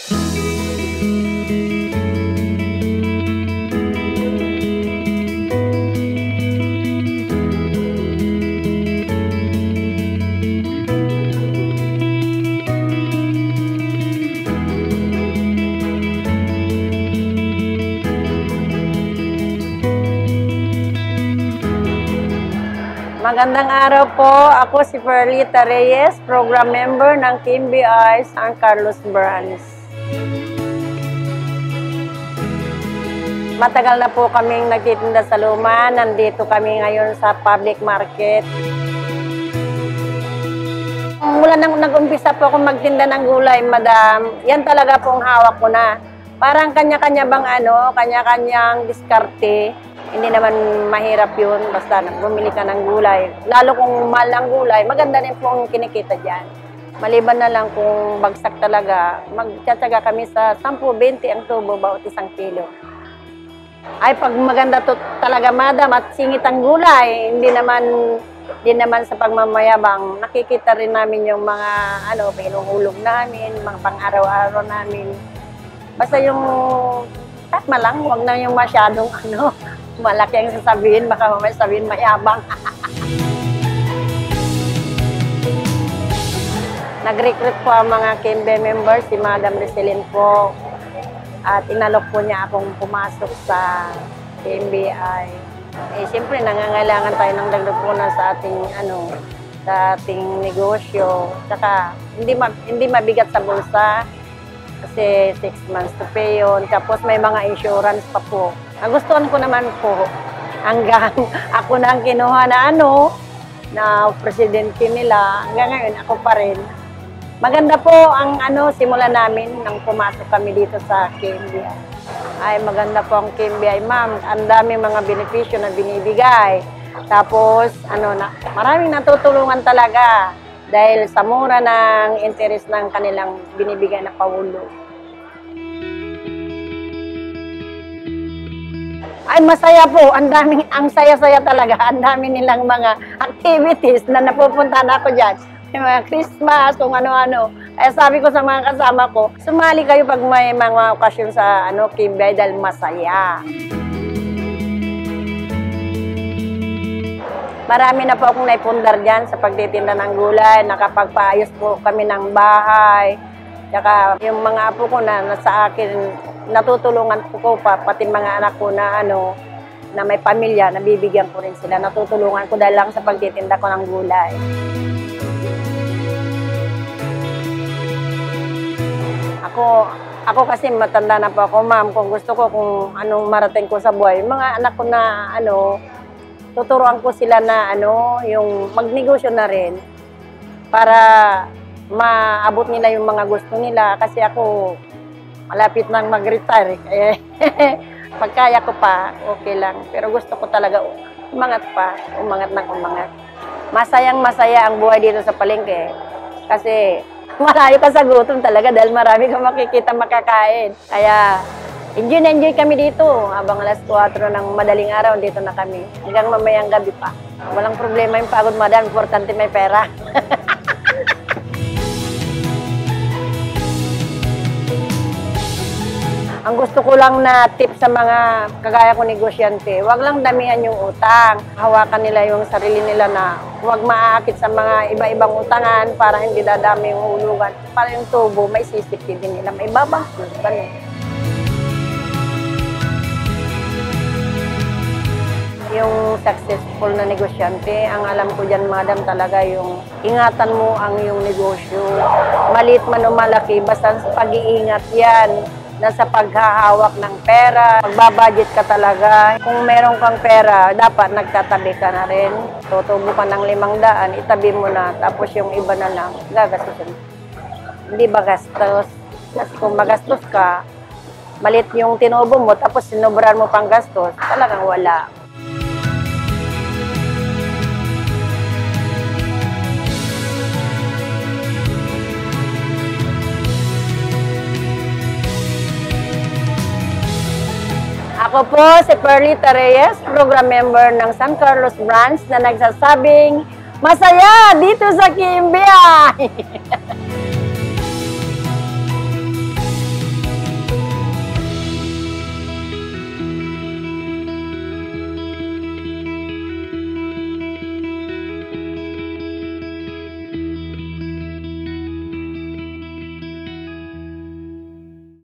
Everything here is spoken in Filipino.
Magandang araw po. Ako si Perlita Reyes, program member ng KMBI San Carlos Branch. Matagal na po kaming nagtitinda sa Luma. Nandito kami ngayon sa public market. Mula nang nag-umpisa po akong magtinda ng gulay, madam, yan talaga pong hawak ko na. Parang kanya-kanya bang kanya-kanyang diskarte. Hindi naman mahirap yun, basta bumili ka ng gulay. Lalo kung mahal ang gulay, maganda rin pong kinikita dyan. Maliban na lang kung bagsak talaga, magtsatsaga kami sa 10-20 ang tubo bawat 1 kilo. Ay, pag maganda to talaga, madam, at singit ang gulay, hindi naman sa pagmamayabang, nakikita rin namin yung mga pinuhulog namin, mga pang-araw-araw namin. Basta yung takma lang, huwag na yung masyadong malaki ang sasabihin, baka mamaya sabihin mayabang. Nag-recruit po ang mga KMBI members, si Madam Recelin po. At inalok po niya akong pumasok sa KMBI. Siyempre, nangangailangan tayo ng dagdagunan sa ating negosyo. Tsaka, hindi mabigat sa bulsa. Kasi 6 months to pay yun. Tapos may mga insurance pa po. Nagustuhan ko naman po hanggang ako na ang kinuha na presidente nila. Hanggang ngayon ako pa rin. Maganda po ang simula namin nang pumasok kami dito sa KMBI. Ay maganda po ang KMBI, ma'am. Ang daming mga benepisyo na binibigay. Tapos maraming natutulungan talaga. Dahil sa mura ng interest ng kanilang binibigay na paulo. Ay, masaya po. Ang saya-saya talaga. Ang dami nilang mga activities na napupuntahan ako dyan. May mga Christmas, kung ano-ano. Kaya sabi ko sa mga kasama ko, sumali kayo pag may mga okasyon sa KMBI dahil masaya. Marami na po akong naipundar dyan sa pagtitinda ng gulay. Nakapagpaayos po kami ng bahay. Tsaka yung mga apo ko na sa akin, natutulungan ko pa, pati mga anak ko na may pamilya, nabibigyan ko rin sila. Natutulungan ko dahil lang sa pagtitinda ko ng gulay. Ako kasi matanda na po ako, ma'am. Kung gusto ko, kung anong marating ko sa buhay, mga anak ko na tuturuan ko sila na yung magnegosyo na rin para maabot nila yung mga gusto nila. Kasi ako, malapit nang mag-retire. Pagkaya ko pa, okay lang. Pero gusto ko talaga umangat pa, umangat ng umangat. Masayang-masaya ang buhay dito sa palengke. Kasi malayo ka sa gutom talaga dahil marami kang makikita makakain. Kaya enjoy na enjoy kami dito. Habang alas 4 ng madaling araw, dito na kami. Hanggang mamayang gabi pa. Walang problema yung pagod, madam. Importante may pera. Ang gusto ko lang na tip sa mga kagaya ko negosyante, huwag lang damihan yung utang. Hawakan nila yung sarili nila na huwag maaakit sa mga iba-ibang utangan para hindi dadami yung hulugan. Para yung tubo, may sisipid din nila. May babang ganun. Yung successful na negosyante, ang alam ko dyan, madam, talaga yung ingatan mo ang iyong negosyo. Maliit man o malaki, basta sa pag-iingat yan. Nasa paghahawak ng pera, magbabudget ka talaga. Kung meron kang pera, dapat nagtatabi ka na rin. Tutubo ka ng 500, itabi mo na. Tapos yung iba na lang, gagastusin. Hindi ba gastos? Kasi kung magastos ka, malit yung tinubo mo, tapos sinubran mo pang gastos, talagang wala. Ako po si Perlita Reyes, program member ng San Carlos Branch na nagsasabing, masaya dito sa KMBI!